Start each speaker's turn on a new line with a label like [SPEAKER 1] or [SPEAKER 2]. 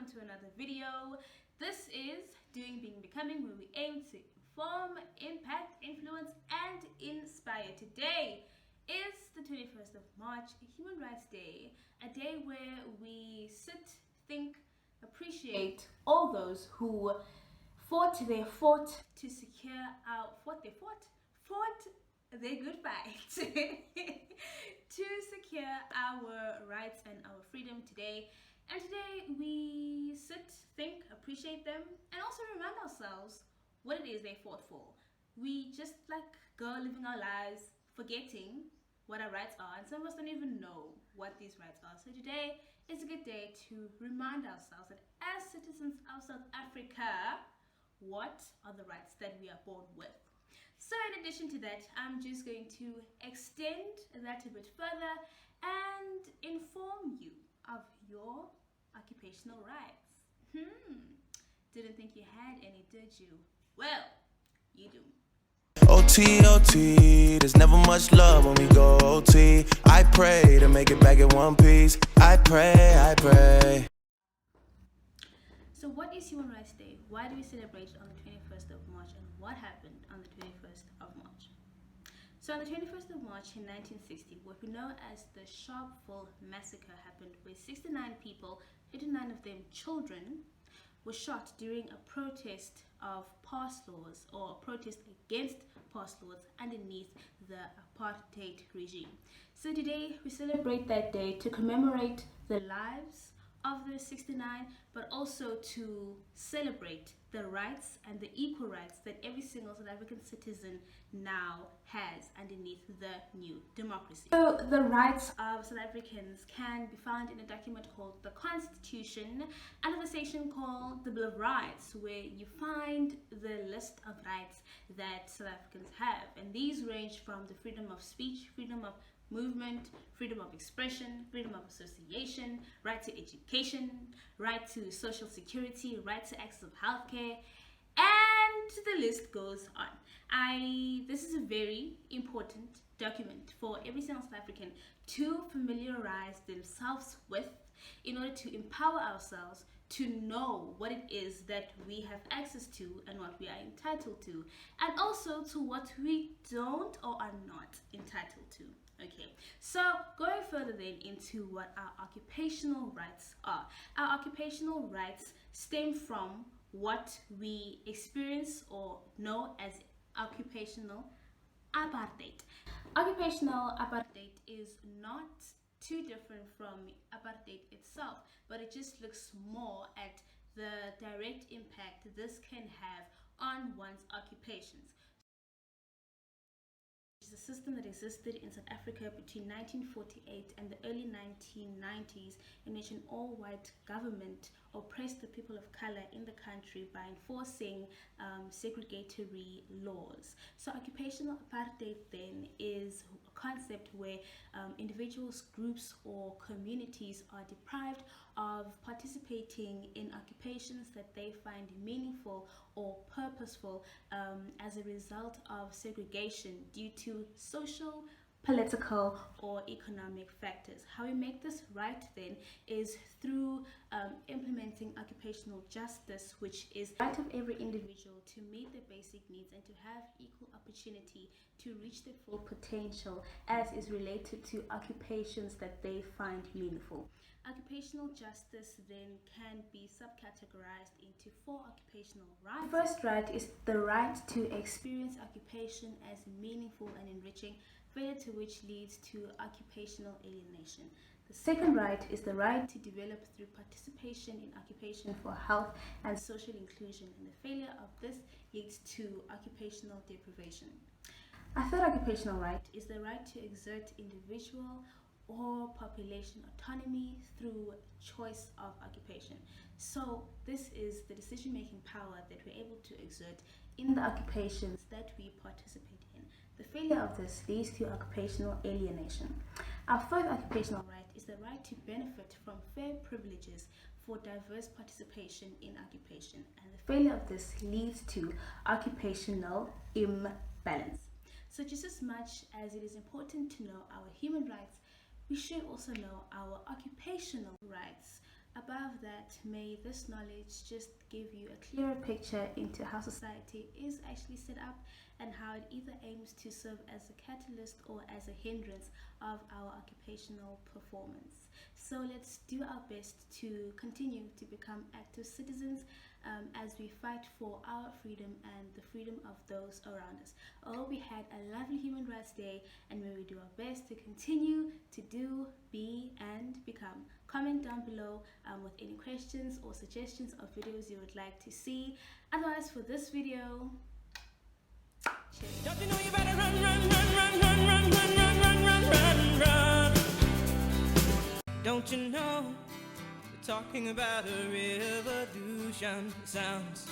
[SPEAKER 1] welcome to another video. This is Doing, Being, Becoming, where we aim to inform, impact, influence, and inspire. Today is the 21st of March, Human Rights Day, a day where we sit, think, appreciate all those who fought their good fight to secure our rights and our freedom today. And today we sit, think, appreciate them, and also remind ourselves what it is they fought for. We just go living our lives forgetting what our rights are, and some of us don't even know what these rights are. So today is a good day to remind ourselves that as citizens of South Africa, what are the rights that we are born with? So in addition to that, I'm just going to extend that a bit further and inform you of your occupational rights. Didn't think you had any, did you? Well, you do.
[SPEAKER 2] OT, there's never much love when we go OT. I pray to make it back in one piece. I pray.
[SPEAKER 1] So what is Human Rights Day? Why do we celebrate on the 21st of March, and what happened on the 21st of March? So on the 21st of March in 1960, what we know as the Sharpeville Massacre happened, where 69 people, 59 of them children, were shot during a protest of past laws, or a protest against past laws underneath the apartheid regime. So today we celebrate that day to commemorate the lives of the 69, but also to celebrate the rights and the equal rights that every single South African citizen now has underneath the new democracy. So the rights of South Africans can be found in a document called the Constitution, and a section called the Bill of Rights, where you find the list of rights that South Africans have, and these range from the freedom of speech, freedom of movement, freedom of expression, freedom of association, right to education, right to social security, right to access of healthcare, and the list goes on. This is a very important document for every single South African to familiarize themselves with, in order to empower ourselves to know what it is that we have access to and what we are entitled to, and also to what we don't or are not entitled to. Okay, so going further then into what our occupational rights are. Our occupational rights stem from what we experience or know as occupational apartheid. Occupational apartheid is not too different from apartheid itself, but it just looks more at the direct impact this can have on one's occupations. It's a system that existed in South Africa between 1948 and the early 1990s, in which an all-white government oppressed the people of color in the country by enforcing segregatory laws. So occupational apartheid then is a concept where individuals, groups, or communities are deprived of participating in occupations that they find meaningful or purposeful as a result of segregation due to social, political, or economic factors. How we make this right then is through implementing occupational justice, which is the right of every individual to meet their basic needs and to have equal opportunity to reach their full potential as is related to occupations that they find meaningful. Occupational justice then can be subcategorized into 4 occupational rights. The first right is the right to experience occupation as meaningful and enriching, failure to which leads to occupational alienation. The second right is the right to develop through participation in occupation for health and social inclusion, and the failure of this leads to occupational deprivation. A third occupational right is the right to exert individual or population autonomy through choice of occupation. So this is the decision-making power that we're able to exert in the occupations that we participate in. The failure of this leads to occupational alienation. Our fourth occupational right is the right to benefit from fair privileges for diverse participation in occupation, and the failure of this leads to occupational imbalance. So just as much as it is important to know our human rights, we should also know our occupational rights. Above that, may this knowledge just give you a clearer picture into how society is actually set up and how it either aims to serve as a catalyst or as a hindrance of our occupational performance. So let's do our best to continue to become active citizens as we fight for our freedom and the freedom of those around us. Oh, we had a lovely Human Rights Day, and may we do our best to continue to do, be, and become. Comment down below with any questions or suggestions of videos you would like to see. Otherwise, for this video, cheers.
[SPEAKER 2] Don't you know you better run, run, run, run, run, run, run, run, run, run, run, run. Don't you know we're talking about a revolution? Sounds